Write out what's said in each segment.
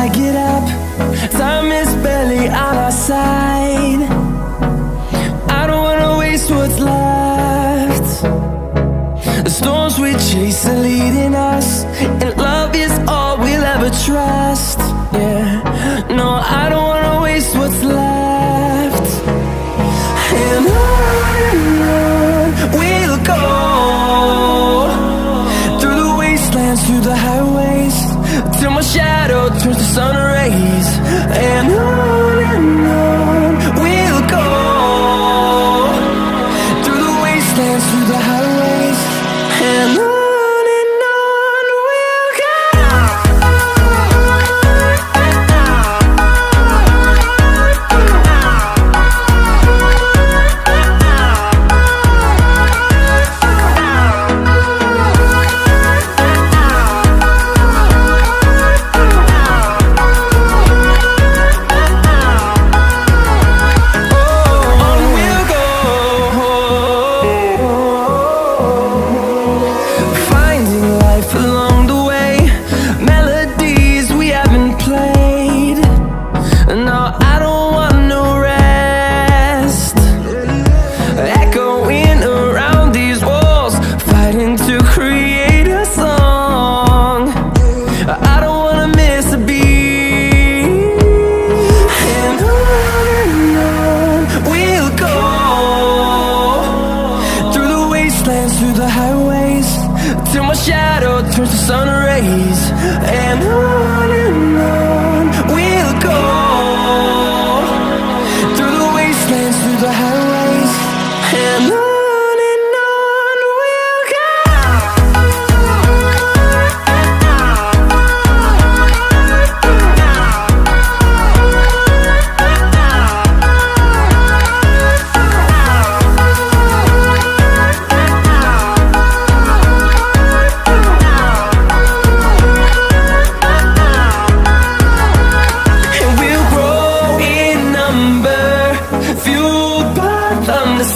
I get up. Time is barely on our side. I don't wanna waste what's left. The storms we chase are leading us, and love is all we'll ever trust. Yeah, no, I don't wanna waste what's left. And on we'll go, through the wastelands, through the highways, till my shadow turns to sun rays. And on we'll go, through the wastelands, through the highways, and on we'll go. Through the highways, till my shadow turns to sun rays. And on we'll go, through the wastelands, through the highways, and on we'll go.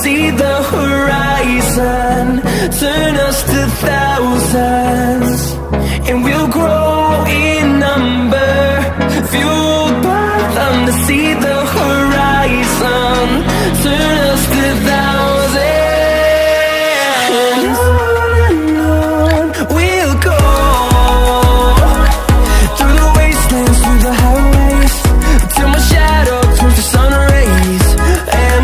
See the horizon, turn us to thousands, and we'll grow in number, fueled by them. To see the horizon, turn us to thousands, and on we'll go, through the wastelands, through the highways, till my shadow turns to sun rays. And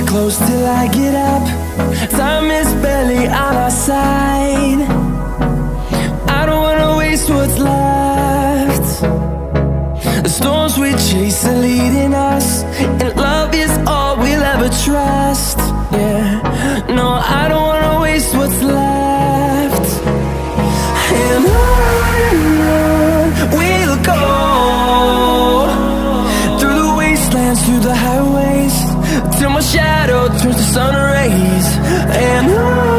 close till I get up. Time is barely on our side. I don't wanna waste what's left. The storms we chase are leading us, and love is all we'll ever trust. Yeah, no, I don't wanna waste what's left. And on we'll go, through the wastelands, through the highways, till my shadow turns to sun rays. And on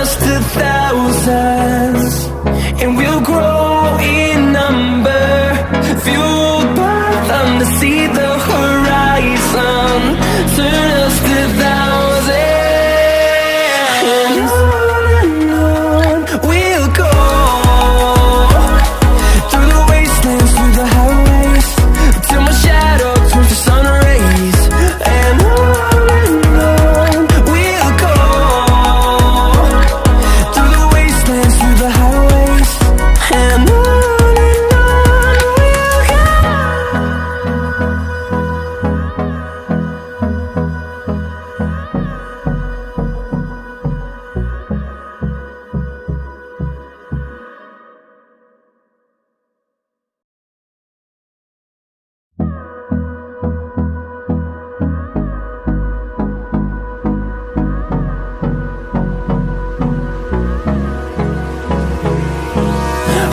us to thousands, and we'll grow in number, fueled by them to see the horizon. Turn us to thousands, and on we'll go, through the wastelands, through the highways, till my shadow turns to sun rays. And on we'll go, through the wastelands, through the highways, and on we'll go.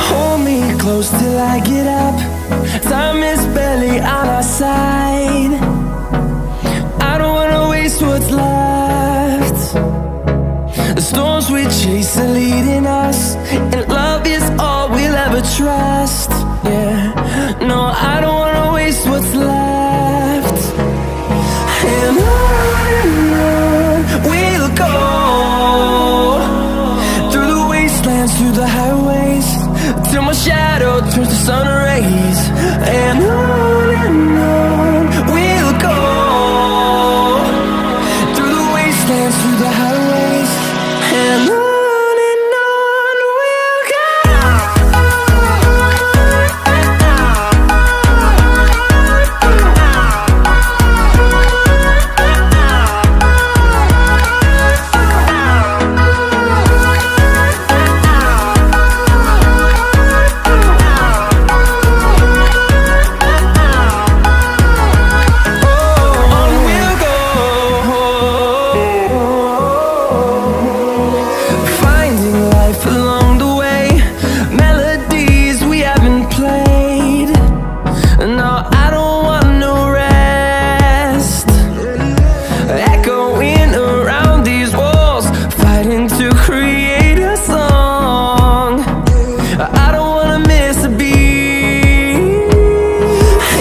Hold me close till I get up. Time is barely on our side. I don't wanna waste what's left. The storms we chase are leading us, and love is all we'll ever trust. Yeah, no, I don't wanna waste what's left. And on we'll go, through the wastelands, through the highways, till my shadow turns to sun rays. And on we'll go, through the wastelands, through the highways, and on we'll go. Finding life along the way, melodies we haven't played. No, I don't want no rest. Echoing around these walls, fighting to create a song. I don't wanna miss a beat.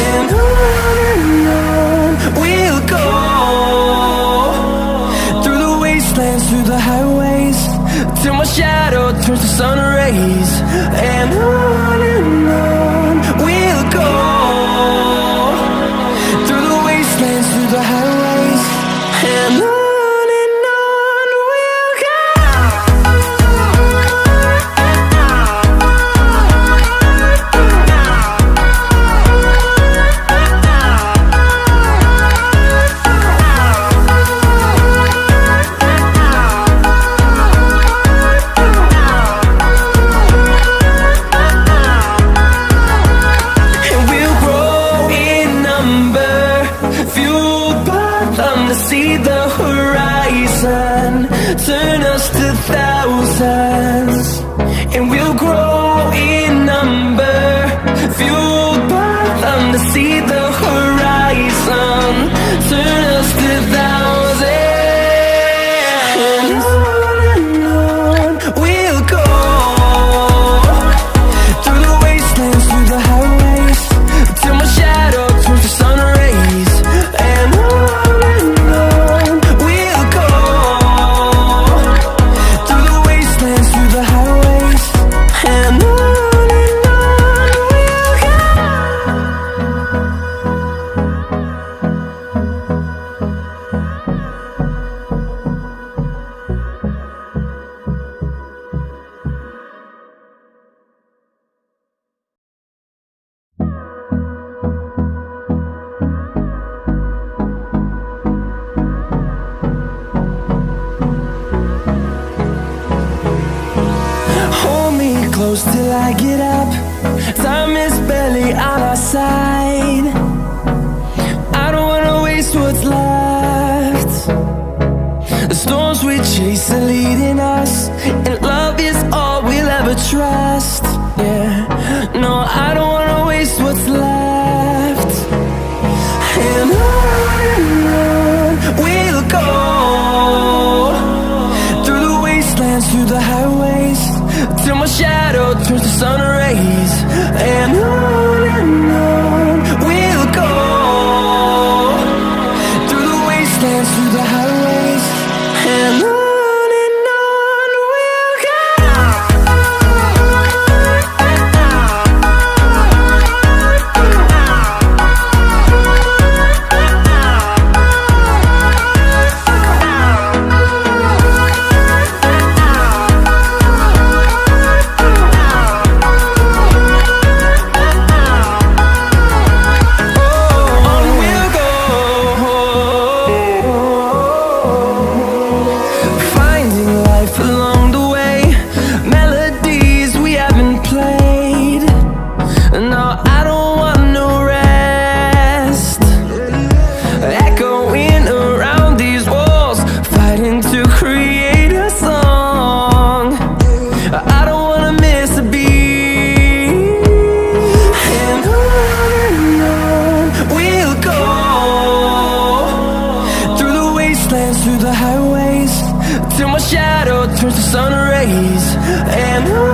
And on we'll go, through the wastelands, through the highways, till my shadow turns to sun rays. And on we'll go, through the wastelands, through the highways, and on we'll go. And we'll grow in number, fueled by them to see the horizon. Turn us to thousands, and we'll grow in number, fueled by them to see the horizon. Turn us to thousands, and on we'll go, through the wastelands, through the highways, till my shadow turns to sun rays. And on we'll go, through the wastelands, through the highways, and on we'll go. Hold me close till I get up. Time is barely on our side. I don't wanna waste what's left. The storms we chase are leading us, and love is all we'll ever trust. Yeah, no, I don't wanna waste what's left. And on we'll go, through the wastelands, through turns to sun rays, and